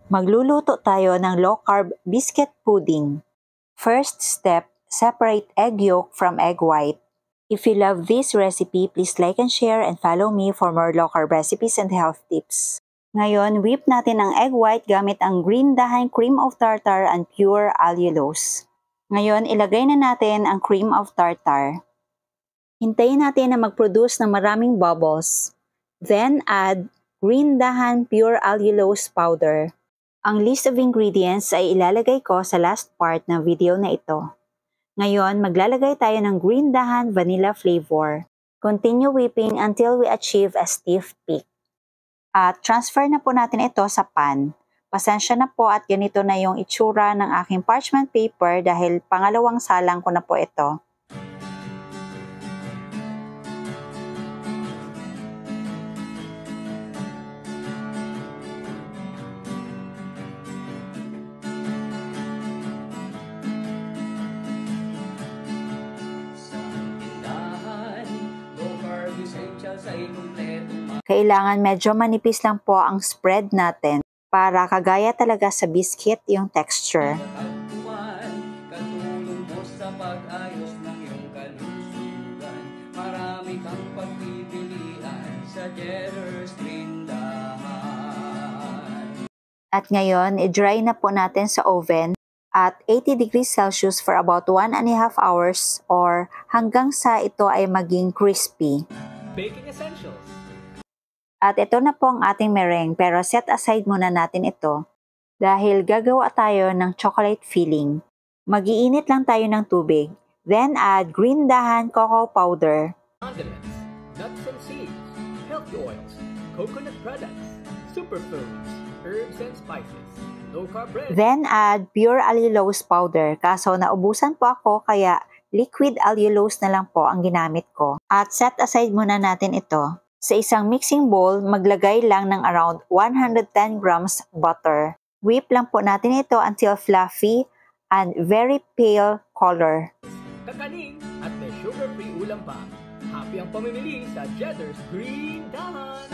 Magluluto tayo ng low-carb biscuit pudding. First step, separate egg yolk from egg white. If you love this recipe, please like and share and follow me for more low-carb recipes and health tips. Ngayon, whip natin ang egg white gamit ang green dahan cream of tartar and pure allulose. Ngayon, ilagay na natin ang cream of tartar. Hintayin natin na mag-produce ng maraming bubbles. Then, add green dahan pure allulose powder. Ang list of ingredients ay ilalagay ko sa last part ng video na ito. Ngayon, maglalagay tayo ng green dahan vanilla flavor. Continue whipping until we achieve a stiff peak. At transfer na po natin ito sa pan. Pasensya na po at ganito na yung itsura ng aking parchment paper dahil pangalawang salang ko na po ito. Kailangan medyo manipis lang po ang spread natin para kagaya talaga sa biscuit yung texture. Katulong mo sa pag-ayos ng iyong kalusugan. Marami kang pagpipilian sa Cheddar's Tindahan. At ngayon, i-dry na po natin sa oven at 80 degrees Celsius for about 1.5 hours or hanggang sa ito ay maging crispy. Baking Essentials. At ito na po ang ating meringue pero set aside muna natin ito dahil gagawa tayo ng chocolate filling. Mag-iinit lang tayo ng tubig. Then add green dahan cocoa powder. Condiments, nuts and seeds, healthy oils, coconut products, superfoods, herbs and spices, low-carb bread. Then add pure allulose powder. Kaso naubusan po ako kaya liquid allulose na lang po ang ginamit ko. At set aside muna natin ito. Sa isang mixing bowl, maglagay lang ng around 110 grams butter. Whip lang po natin ito until fluffy and very pale color. Kakaning at may sugar-free ulam pa. Happy ang pamimili sa Cheddar's Green Dahan.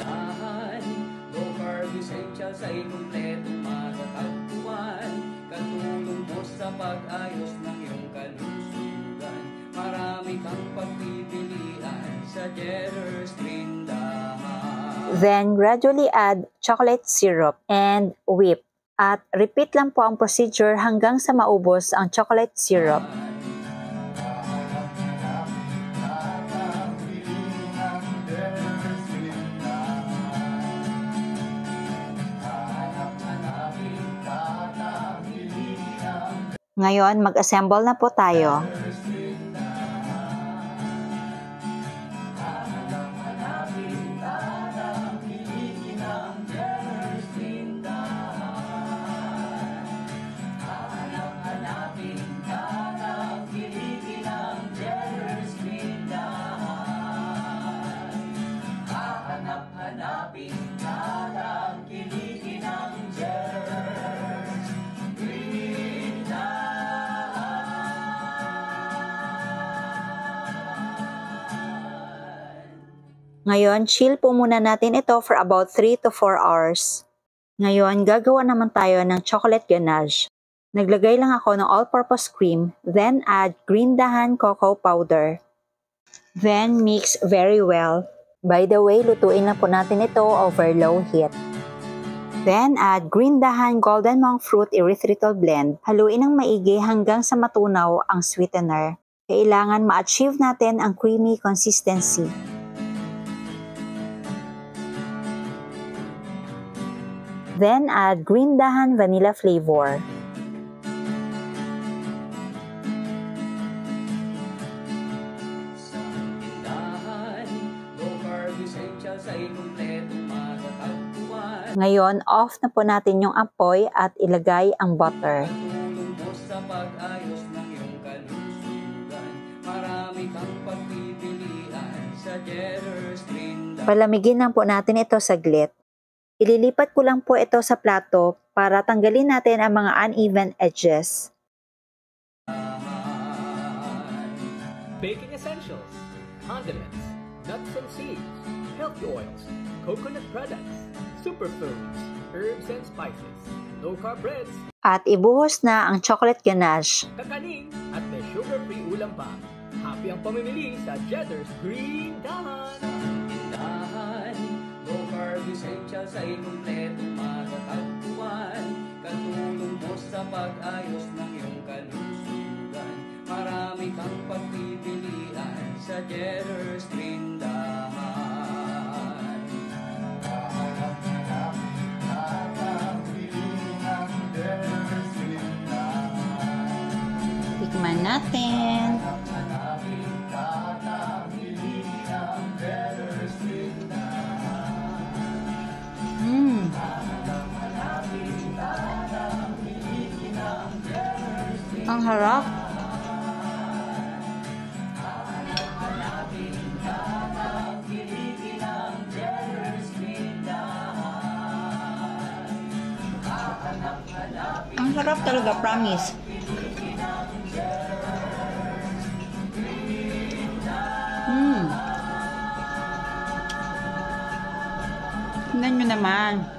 Dahan, low-carb essentials ay kumpletong matatagpuan. Katulong mo sa pag-ayos ng iyong kalusugan. Marami kang pagpipilian sa Cheddar's Tindahan. Then gradually add chocolate syrup and whip. At repeat lang po ang procedure hanggang sa maubos ang chocolate syrup. Ngayon, mag-assemble na po tayo. Ngayon, chill po muna natin ito for about 3 to 4 hours. Ngayon, gagawa naman tayo ng chocolate ganache. Naglagay lang ako ng all-purpose cream, then add green dahan cocoa powder. Then mix very well. By the way, lutuin lang po natin ito over low heat. Then add green dahan golden monk fruit erythritol blend. Haluin ng maigi hanggang sa matunaw ang sweetener. Kailangan ma-achieve natin ang creamy consistency. Then add green dahan vanilla flavor. Sa tindahan, low-carb essentials ay kumpletong matatagpuan. Ngayon, off na po natin yung apoy at ilagay ang butter. Katulong mo sa pag-ayos ng iyong kalusugan. Marami kang pagpipilian sa Cheddar's Tindahan. Palamigin lang po natin ito saglit. Ililipat ko lang po ito sa plato para tanggalin natin ang mga uneven edges. Baking essentials, condiments, nuts and seeds, healthy oils, coconut products, superfoods, herbs herbs and spices, low-carb breads, At ibuhos na ang chocolate ganache. kakaning, at may sugar-free ulam pa. Happy ang pamimili sa Cheddar's Green Dahan! Tindahan, low carb essentials ay kumpletong matatagpuan. Katulong mo sa pag-ayos ng iyong kalusugan. Marami kang pagpipilian sa Cheddar's Green Dahan. Tikman natin. Ang harap. Ang sarap talaga, promise. Tingnan nyo naman.